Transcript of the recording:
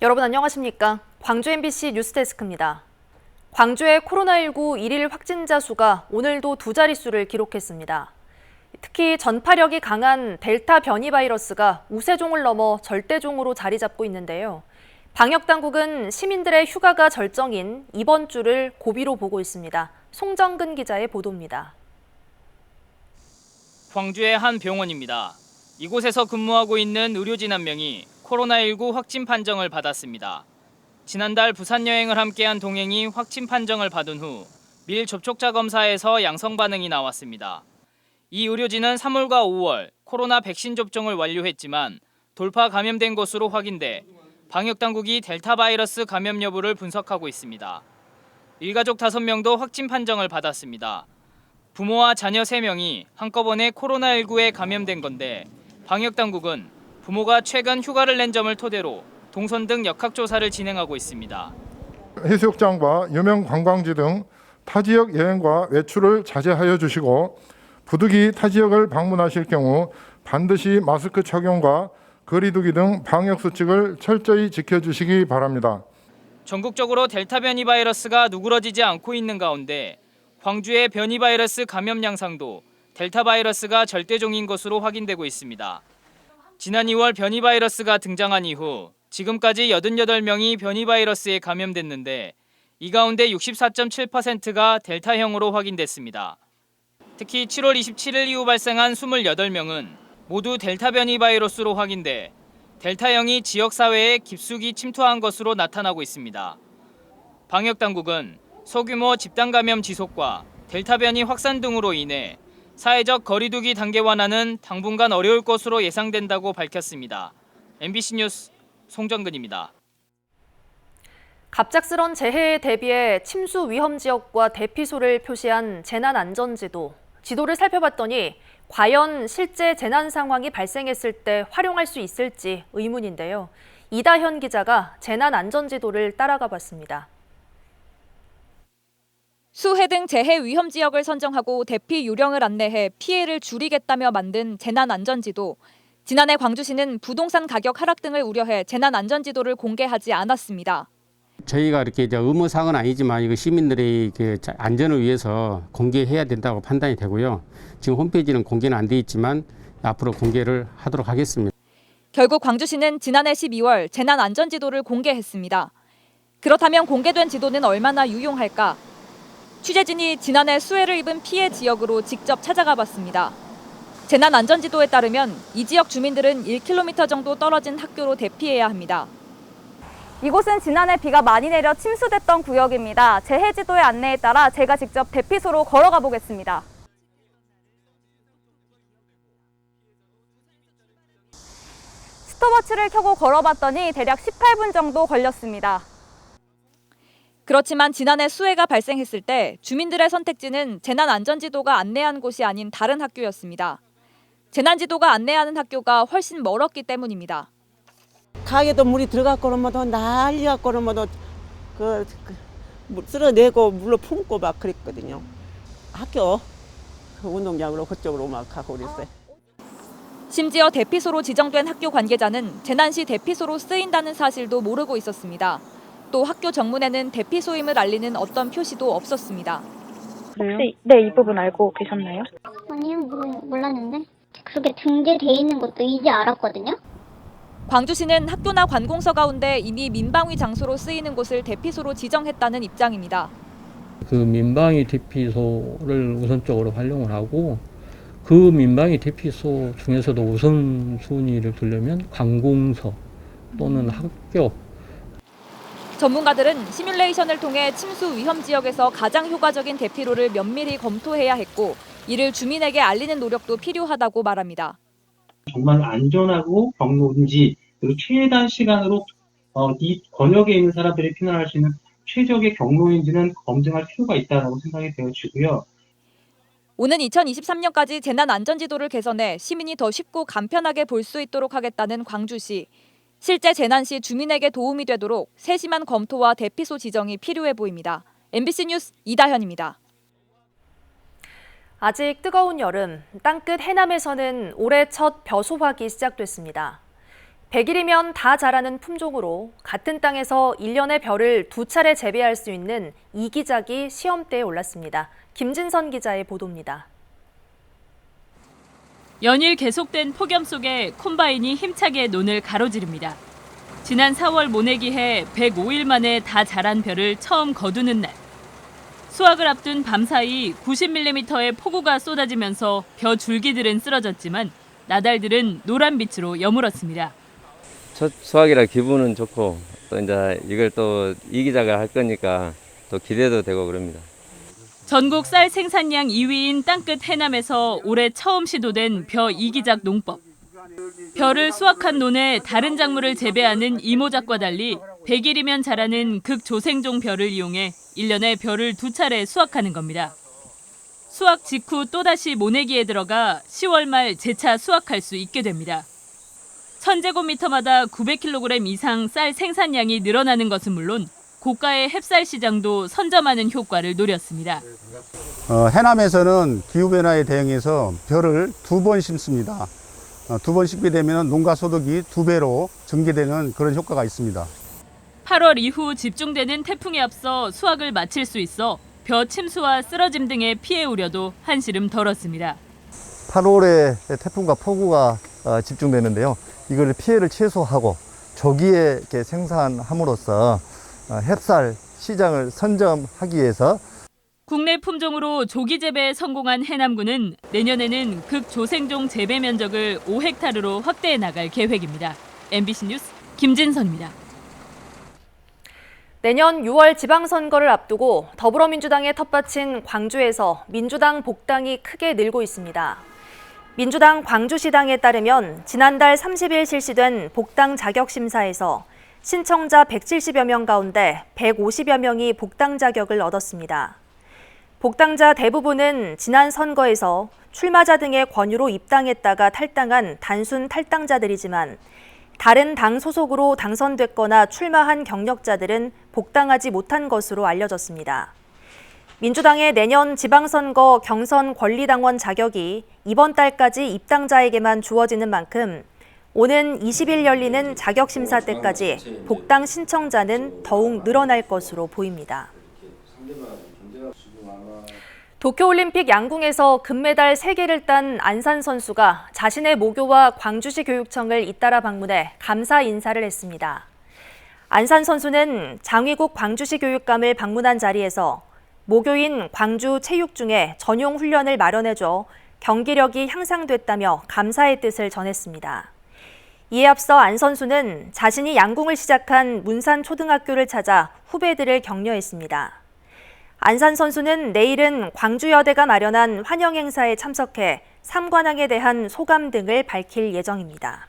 여러분 안녕하십니까? 광주 MBC 뉴스데스크입니다. 광주의 코로나19 일일 확진자 수가 오늘도 두 자릿수를 기록했습니다. 특히 전파력이 강한 델타 변이 바이러스가 우세종을 넘어 절대종으로 자리 잡고 있는데요. 방역당국은 시민들의 휴가가 절정인 이번 주를 고비로 보고 있습니다. 송정근 기자의 보도입니다. 광주의 한 병원입니다. 이곳에서 근무하고 있는 의료진 한 명이 코로나19 확진 판정을 받았습니다. 지난달 부산 여행을 함께한 동행이 확진 판정을 받은 후 밀 접촉자 검사에서 양성 반응이 나왔습니다. 이 의료진은 3월과 5월 코로나 백신 접종을 완료했지만 돌파 감염된 것으로 확인돼 방역당국이 델타 바이러스 감염 여부를 분석하고 있습니다. 일가족 5명도 확진 판정을 받았습니다. 부모와 자녀 3명이 한꺼번에 코로나19에 감염된 건데 방역당국은 부모가 최근 휴가를 낸 점을 토대로 동선 등 역학조사를 진행하고 있습니다. 해수욕장과 유명 관광지 등 타 지역 여행과 외출을 자제하여 주시고 부득이 타 지역을 방문하실 경우 반드시 마스크 착용과 거리 두기 등 방역 수칙을 철저히 지켜주시기 바랍니다. 전국적으로 델타 변이 바이러스가 누그러지지 않고 있는 가운데 광주의 변이 바이러스 감염 양상도 델타 바이러스가 절대종인 것으로 확인되고 있습니다. 지난 2월 변이 바이러스가 등장한 이후 지금까지 88명이 변이 바이러스에 감염됐는데 이 가운데 64.7%가 델타형으로 확인됐습니다. 특히 7월 27일 이후 발생한 28명은 모두 델타 변이 바이러스로 확인돼 델타형이 지역사회에 깊숙이 침투한 것으로 나타나고 있습니다. 방역당국은 소규모 집단 감염 지속과 델타 변이 확산 등으로 인해 사회적 거리두기 단계 완화는 당분간 어려울 것으로 예상된다고 밝혔습니다. MBC 뉴스 송정근입니다. 갑작스런 재해에 대비해 침수 위험 지역과 대피소를 표시한 재난안전지도. 지도를 살펴봤더니 과연 실제 재난 상황이 발생했을 때 활용할 수 있을지 의문인데요. 이다현 기자가 재난안전지도를 따라가 봤습니다. 수해 등 재해 위험 지역을 선정하고 대피 요령을 안내해 피해를 줄이겠다며 만든 재난안전지도. 지난해 광주시는 부동산 가격 하락 등을 우려해 재난안전지도를 공개하지 않았습니다. 저희가 이렇게 의무사항은 아니지만 이거 시민들의 안전을 위해서 공개해야 된다고 판단이 되고요. 지금 홈페이지는 공개는 안 돼 있지만 앞으로 공개를 하도록 하겠습니다. 결국 광주시는 지난해 12월 재난안전지도를 공개했습니다. 그렇다면 공개된 지도는 얼마나 유용할까? 취재진이 지난해 수해를 입은 피해 지역으로 직접 찾아가 봤습니다. 재난안전지도에 따르면 이 지역 주민들은 1km 정도 떨어진 학교로 대피해야 합니다. 이곳은 지난해 비가 많이 내려 침수됐던 구역입니다. 재해지도의 안내에 따라 제가 직접 대피소로 걸어가 보겠습니다. 스톱워치를 켜고 걸어봤더니 대략 18분 정도 걸렸습니다. 그렇지만 지난해 수해가 발생했을 때 주민들의 선택지는 재난안전지도가 안내한 곳이 아닌 다른 학교였습니다. 재난지도가 안내하는 학교가 훨씬 멀었기 때문입니다. 가게도 물이 들어갔고 그러면 난리가 그러면 쓸어내고 물로 품고 막 그랬거든요. 학교 운동장으로 그쪽으로 막 가고 그랬어요. 심지어 대피소로 지정된 학교 관계자는 재난시 대피소로 쓰인다는 사실도 모르고 있었습니다. 또 학교 정문에는 대피소임을 알리는 어떤 표시도 없었습니다. 혹시 이 부분 알고 계셨나요? 아니요, 몰랐는데. 그렇게 등재돼 있는 것도 이제 알았거든요. 광주시는 학교나 관공서 가운데 이미 민방위 장소로 쓰이는 곳을 대피소로 지정했다는 입장입니다. 그 민방위 대피소를 우선적으로 활용을 하고 그 민방위 대피소 중에서도 우선순위를 두려면 관공서 또는 학교. 전문가들은 시뮬레이션을 통해 침수 위험 지역에서 가장 효과적인 대피로를 면밀히 검토해야 했고 이를 주민에게 알리는 노력도 필요하다고 말합니다. 정말 안전하고 경로인지 그리고 최단 시간으로 이 권역에 있는 사람들이 피난할 수 있는 최적의 경로인지는 검증할 필요가 있다고 생각이 되어지고요. 오는 2023년까지 재난안전지도를 개선해 시민이 더 쉽고 간편하게 볼 수 있도록 하겠다는 광주시. 실제 재난 시 주민에게 도움이 되도록 세심한 검토와 대피소 지정이 필요해 보입니다. MBC 뉴스 이다현입니다. 아직 뜨거운 여름, 땅끝 해남에서는 올해 첫 벼소박이 시작됐습니다. 100일이면 다 자라는 품종으로 같은 땅에서 1년에 벼를 2차례 재배할 수 있는 이기작이 시험대에 올랐습니다. 김진선 기자의 보도입니다. 연일 계속된 폭염 속에 콤바인이 힘차게 논을 가로지릅니다. 지난 4월 모내기해 105일 만에 다 자란 벼를 처음 거두는 날. 수확을 앞둔 밤사이 90mm의 폭우가 쏟아지면서 벼 줄기들은 쓰러졌지만 나달들은 노란빛으로 여물었습니다. 첫 수확이라 기분은 좋고 또 이제 이걸 또 이기작을 할 거니까 또 기대도 되고 그럽니다. 전국 쌀 생산량 2위인 땅끝 해남에서 올해 처음 시도된 벼 이기작 농법. 벼를 수확한 논에 다른 작물을 재배하는 이모작과 달리 100일이면 자라는 극조생종 벼를 이용해 1년에 벼를 2차례 수확하는 겁니다. 수확 직후 또다시 모내기에 들어가 10월 말 재차 수확할 수 있게 됩니다. 1000제곱미터마다 900kg 이상 쌀 생산량이 늘어나는 것은 물론 고가의 햅쌀 시장도 선점하는 효과를 노렸습니다. 해남에서는 기후변화에 대응해서 벼를 2번 심습니다. 2번 심게 되면 농가 소득이 2배로 증대되는 그런 효과가 있습니다. 8월 이후 집중되는 태풍에 앞서 수확을 마칠 수 있어 벼 침수와 쓰러짐 등의 피해 우려도 한시름 덜었습니다. 8월에 태풍과 폭우가 집중되는데요. 이걸 피해를 최소화하고 조기에 이렇게 생산함으로써 햅쌀 시장을 선점하기 위해서 국내 품종으로 조기 재배에 성공한 해남군은 내년에는 극조생종 재배 면적을 5헥타르로 확대해 나갈 계획입니다. MBC 뉴스 김진선입니다. 내년 6월 지방선거를 앞두고 더불어민주당의 텃밭인 광주에서 민주당 복당이 크게 늘고 있습니다. 민주당 광주시당에 따르면 지난달 30일 실시된 복당 자격심사에서 신청자 170여 명 가운데 150여 명이 복당 자격을 얻었습니다. 복당자 대부분은 지난 선거에서 출마자 등의 권유로 입당했다가 탈당한 단순 탈당자들이지만 다른 당 소속으로 당선됐거나 출마한 경력자들은 복당하지 못한 것으로 알려졌습니다. 민주당의 내년 지방선거 경선 권리당원 자격이 이번 달까지 입당자에게만 주어지는 만큼 오는 20일 열리는 자격심사 때까지 복당 신청자는 더욱 늘어날 것으로 보입니다. 도쿄올림픽 양궁에서 금메달 3개를 딴 안산 선수가 자신의 모교와 광주시 교육청을 잇따라 방문해 감사 인사를 했습니다. 안산 선수는 장위국 광주시 교육감을 방문한 자리에서 모교인 광주 체육중에 전용 훈련을 마련해줘 경기력이 향상됐다며 감사의 뜻을 전했습니다. 이에 앞서 안 선수는 자신이 양궁을 시작한 문산초등학교를 찾아 후배들을 격려했습니다. 안산 선수는 내일은 광주여대가 마련한 환영 행사에 참석해 삼관왕에 대한 소감 등을 밝힐 예정입니다.